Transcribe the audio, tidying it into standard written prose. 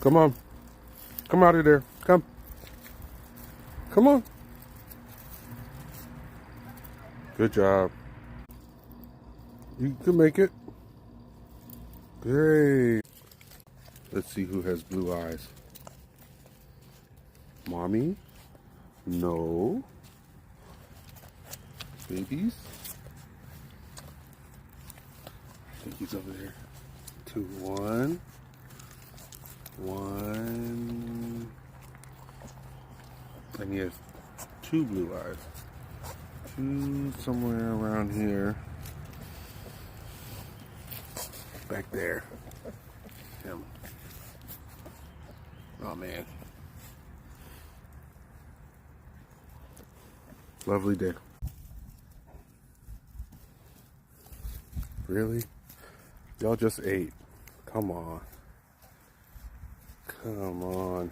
Come on. Come out of there. Come. Come on. Good job. You can make it. Great. Let's see who has blue eyes. Mommy? No. Babies? I think he's over there. 2, 1. 1. And he has 2 blue eyes. 2 somewhere around here. Back there. Him. Oh man. Lovely day. Really? Y'all just ate. Come on. Come on.